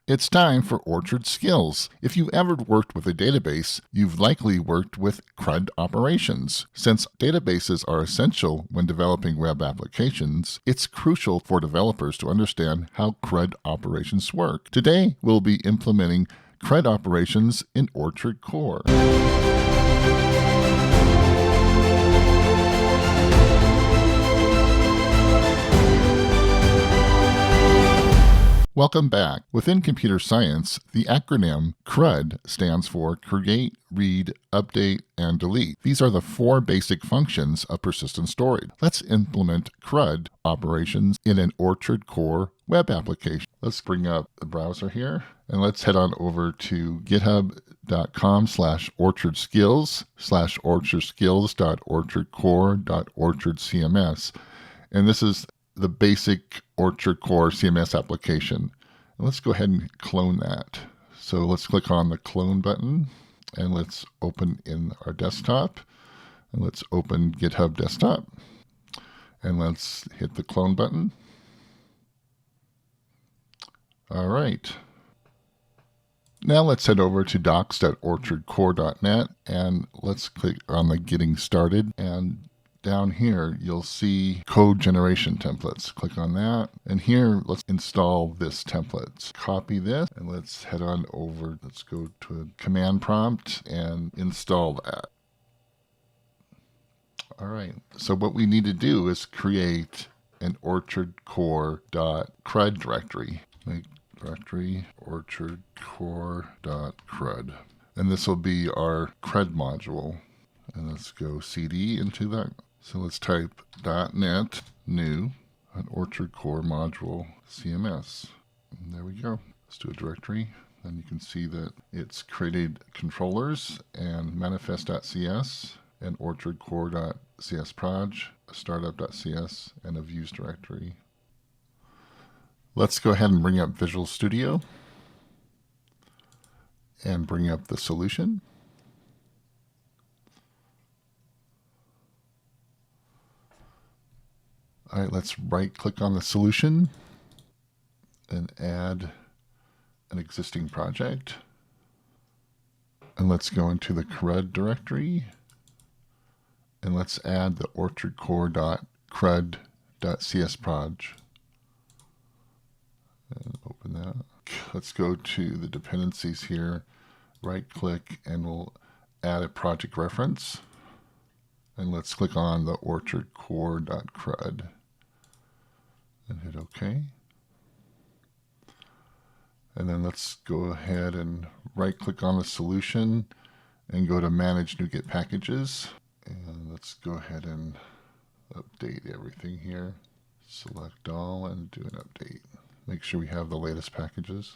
It's time for Orchard Skills. If you've ever worked with a database, you've likely worked with Crud operations. Since databases are essential when developing web applications, it's crucial for developers to understand how Crud operations work. Today, we'll be implementing Crud operations in Orchard Core. Welcome back. Within computer science, the acronym CRUD stands for Create, Read, Update, and Delete. These are the four basic functions of persistent storage. Let's implement CRUD operations in an Orchard Core web application. Let's bring up the browser here, and let's head on over to github.com/orchardskills/orchardskills.orchardcore.orchardcms. And this is the basic Orchard Core CMS application. And let's go ahead and clone that. So let's click on the clone button and let's open in our desktop. And let's open GitHub Desktop. And let's hit the clone button. All right. Now let's head over to docs.orchardcore.net and let's click on the Getting Started. And down here, you'll see code generation templates. Click on that. And here, let's install this template. Let's copy this and let's head on over. Let's go to a command prompt and install that. All right. So what we need to do is create an orchardcore.crud directory. Make directory orchardcore.crud. And this will be our CRUD module. And let's go cd into that. So let's type .NET new an Orchard Core module CMS. And there we go. Let's do a directory. And you can see that it's created controllers and manifest.cs and orchardcore.csproj, a startup.cs, and a views directory. Let's go ahead and bring up Visual Studio and bring up the solution. All right, let's right-click on the solution and add an existing project. And let's go into the CRUD directory. And let's add the orchardcore.crud.csproj. And open that. Let's go to the dependencies here. Right-click, and we'll add a project reference. And let's click on the orchardcore.crud. And hit OK. And then let's go ahead and right-click on the solution and go to Manage NuGet Packages. And let's go ahead and update everything here. Select all and do an update. Make sure we have the latest packages.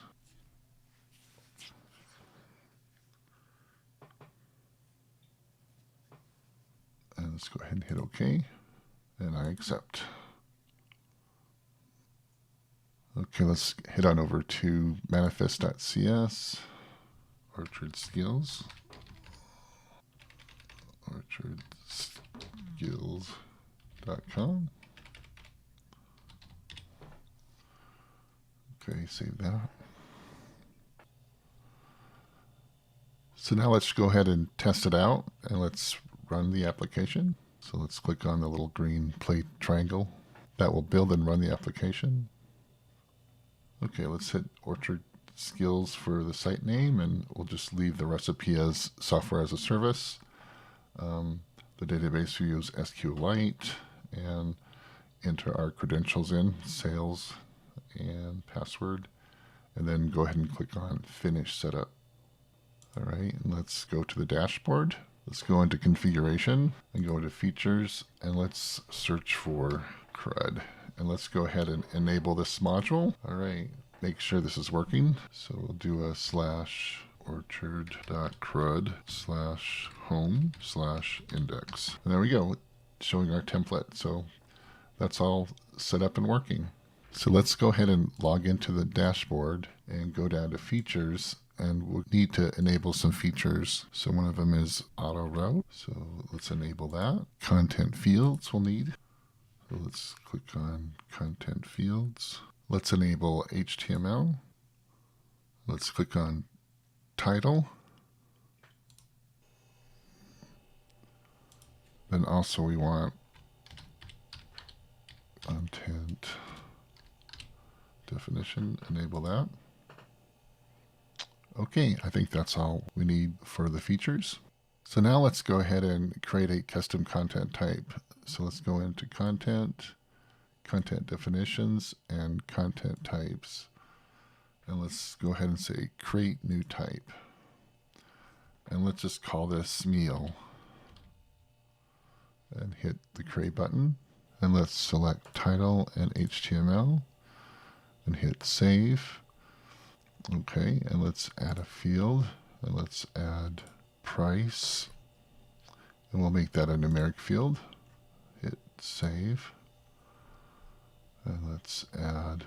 And let's go ahead and hit OK. And I accept. Okay, let's head on over to manifest.cs, Orchard Skills, orchardskills.com. Okay, save that. So now let's go ahead and test it out, and let's run the application. So let's click on the little green plate triangle. That will build and run the application. Okay, let's hit Orchard Skills for the site name, and we'll just leave the recipe as software as a service. The database we use SQLite, and enter our credentials in, sales and password, and then go ahead and click on Finish Setup. All right, and let's go to the dashboard. Let's go into Configuration and go into Features, and let's search for CRUD. And let's go ahead and enable this module. All right, make sure this is working. So we'll do a /orchard.crud/home/index. And there we go, showing our template. So that's all set up and working. So let's go ahead and log into the dashboard and go down to Features, and we'll need to enable some features. So one of them is auto route. So let's enable that. Content fields we'll need. So let's click on content fields. Let's enable HTML. Let's click on title. Then also we want content definition, enable that. Okay, I think that's all we need for the features. So now let's go ahead and create a custom content type. So let's go into content, content definitions, and content types. And let's go ahead and say create new type. And let's just call this meal. And hit the create button. And let's select title and HTML and hit save. Okay, and let's add a field. And let's add price. And we'll make that a numeric field. Hit save. And let's add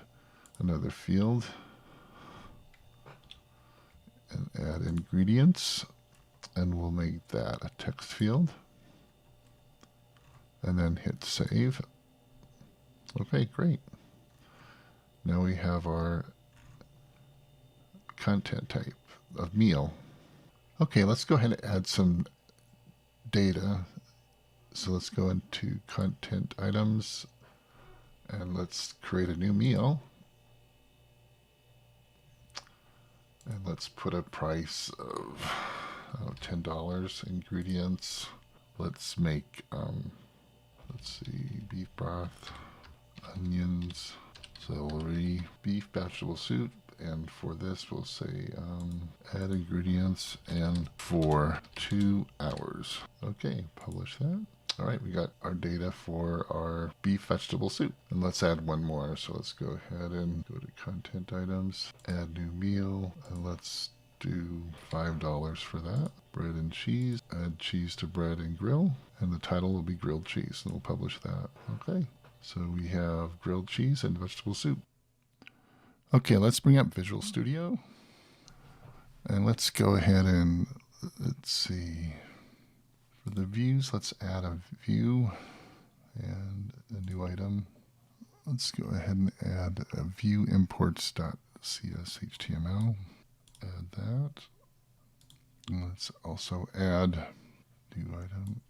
another field. And add ingredients. And we'll make that a text field. And then hit save. Okay, great. Now we have our content type of meal. Okay, let's go ahead and add some data. So let's go into content items and let's create a new meal. And let's put a price of $10. Ingredients. Let's make, let's see, beef broth, onions, celery, beef vegetable soup. And for this, we'll say add ingredients and for 2 hours. Okay, publish that. All right, we got our data for our beef vegetable soup. And let's add one more. So let's go ahead and go to content items, add new meal, and let's do $5 for that. Bread and cheese, add cheese to bread and grill. And the title will be grilled cheese, and we'll publish that. Okay, so we have grilled cheese and vegetable soup. Okay, let's bring up Visual Studio. And let's go ahead and, let's see, for the views, let's add a view and a new item. Let's go ahead and add a view imports.cshtml. Add that. And let's also add new item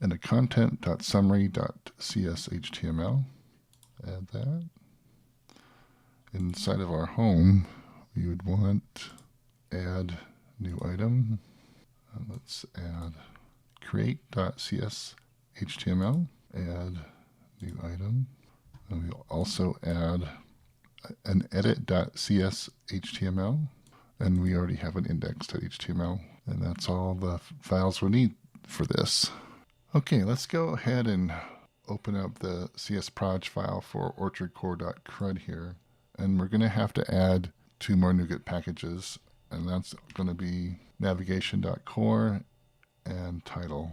and a content.summary.cshtml. Add that. Inside of our home, we would want add new item. And let's add create.cshtml, add new item. And we'll also add an edit.cshtml. And we already have an index.html. And that's all the files we'll need for this. Okay, let's go ahead and open up the csproj file for orchardcore.crud here. And we're going to have to add 2 more NuGet packages. And that's going to be navigation.core and title.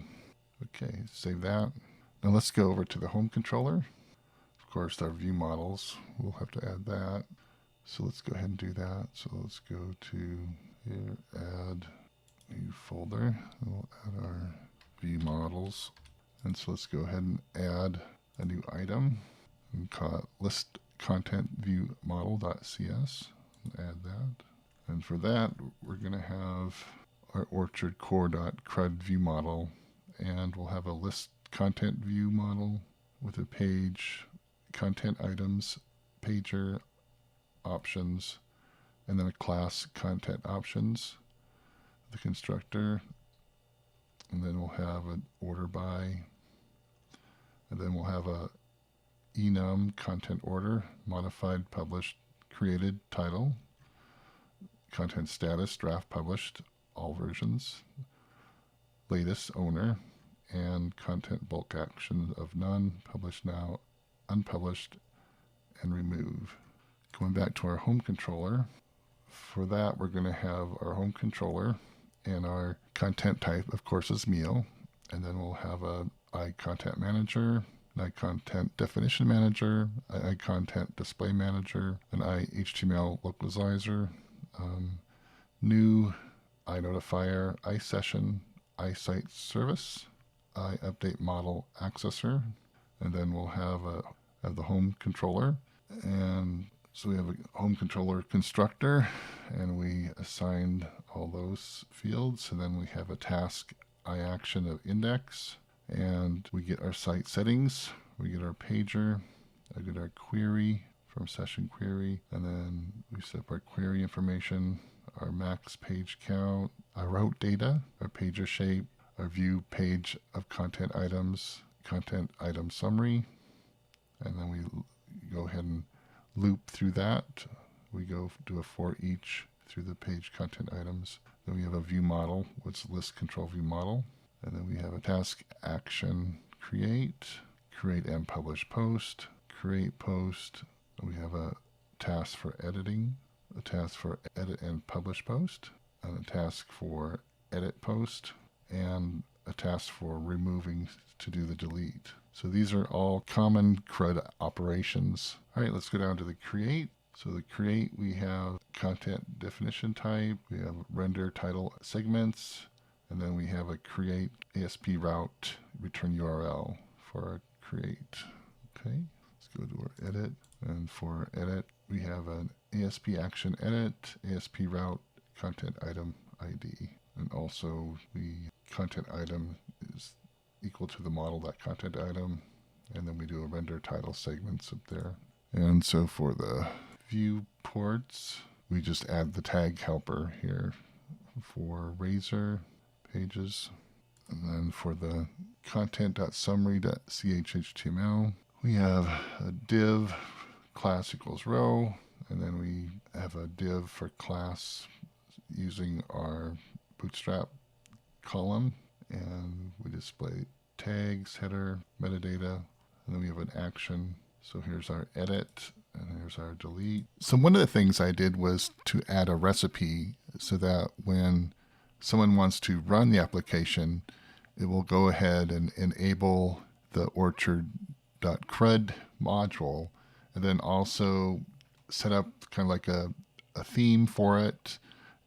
Okay, save that. Now let's go over to the home controller. Of course, our view models, we'll have to add that. So let's go ahead and do that. So let's go to here, add new folder. We'll add our view models. And so let's go ahead and add a new item and call it list content view model.cs. Add that. And for that, we're going to have our orchardcore.crud view model, and we'll have a list content view model with a page, content items, pager, options, and then a class content options, the constructor, and then we'll have an order by, and then we'll have a enum content order, modified, published, created, title, content status, draft published, all versions, latest owner, and content bulk action of none, published now, unpublished, and remove. Going back to our home controller, for that we're going to have our home controller and our content type, of course, is meal, and then we'll have a iContent Manager, an iContent Definition Manager, an iContent Display Manager, an iHTML Localizer, new iNotifier, iSession, iSite Service, iUpdate Model Accessor, and then we'll have the home controller, and So we have a home controller constructor, and we assigned all those fields. And then we have a task iAction of index, and we get our site settings. We get our pager. I get our query from session query, and then we set up our query information, our max page count, our route data, our pager shape, our view page of content items, content item summary, and then we go ahead and loop through that. We go do a for each through the page content items. Then we have a view model, what's list control view model, and then we have a task action create and publish post, create post. We have a task for editing, a task for edit and publish post, and a task for edit post, and a task for removing to do the delete. So these are all common CRUD operations. All right, let's go down to the create. So the create, we have content definition type, we have render title segments, and then we have a create ASP route return URL for our create. Okay, let's go to our edit. And for edit, we have an ASP action edit, ASP route, content item ID. And also the content item is equal to the model.content item. And then we do a render title segments up there. And so for the viewports, we just add the tag helper here for razor pages. And then for the content.summary.chhtml, we have a div class equals row, and then we have a div for class using our bootstrap column, and we display tags, header, metadata, and then we have an action. So here's our edit, and here's our delete. So one of the things I did was to add a recipe so that when someone wants to run the application, it will go ahead and enable the orchard.crud module, and then also set up kind of like a theme for it,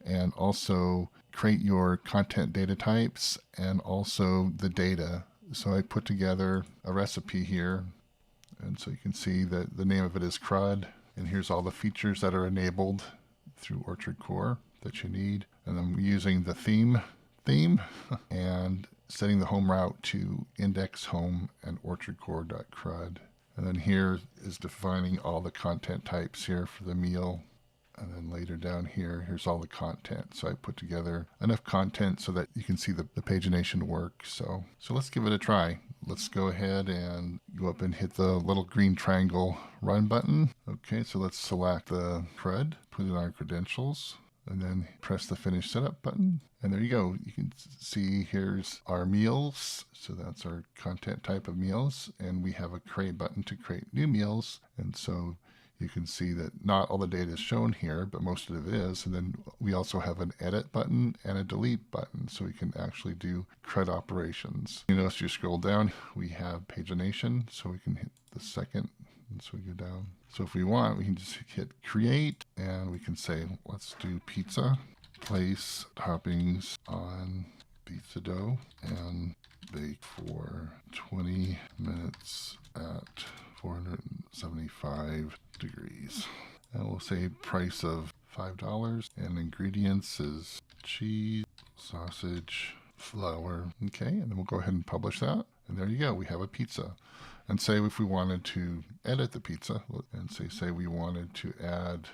and also create your content data types and also the data. So I put together a recipe here, and so you can see that the name of it is Crud, and here's all the features that are enabled through Orchard Core that you need. And I'm using the theme and setting the home route to index home and orchardcore.crud. And then here is defining all the content types here for the meal. And then later down here, here's all the content. So I put together enough content so that you can see the pagination work. So let's give it a try. Let's go ahead and go up and hit the little green triangle run button. Okay, so let's select the CRUD, put in our credentials, and then press the finish setup button. And there you go. You can see here's our meals. So that's our content type of meals. And we have a create button to create new meals. And so you can see that not all the data is shown here, but most of it is. And then we also have an edit button and a delete button, so we can actually do CRUD operations. You notice you scroll down, we have pagination, so we can hit the second, and so we go down. So if we want, we can just hit create, and we can say, let's do pizza. Place toppings on pizza dough and bake for 20 minutes at 475 degrees. And we'll say price of $5, and ingredients is cheese, sausage, flour. Okay, and then we'll go ahead and publish that. And there you go, we have a pizza. And say if we wanted to edit the pizza, and say we wanted to add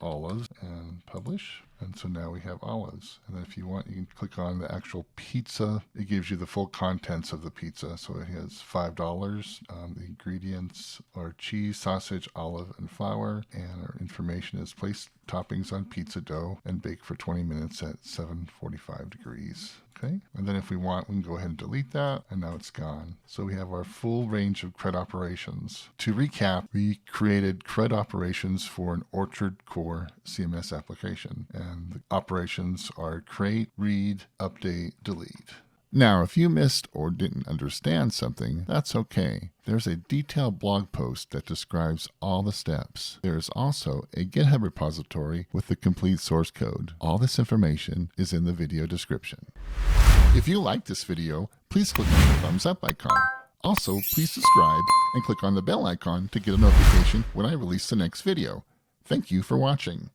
olives and publish. And so now we have olives. And then if you want, you can click on the actual pizza. It gives you the full contents of the pizza. So it has $5. The ingredients are cheese, sausage, olive, and flour. And our information is place toppings on pizza dough and bake for 20 minutes at 745 degrees. Okay, and then if we want, we can go ahead and delete that, and now it's gone. So we have our full range of CRUD operations. To recap, we created CRUD operations for an Orchard Core CMS application, and the operations are create, read, update, delete. Now, if you missed or didn't understand something, that's okay. There's a detailed blog post that describes all the steps. There is also a GitHub repository with the complete source code. All this information is in the video description. If you like this video, please click on the thumbs up icon. Also, please subscribe and click on the bell icon to get a notification when I release the next video. Thank you for watching.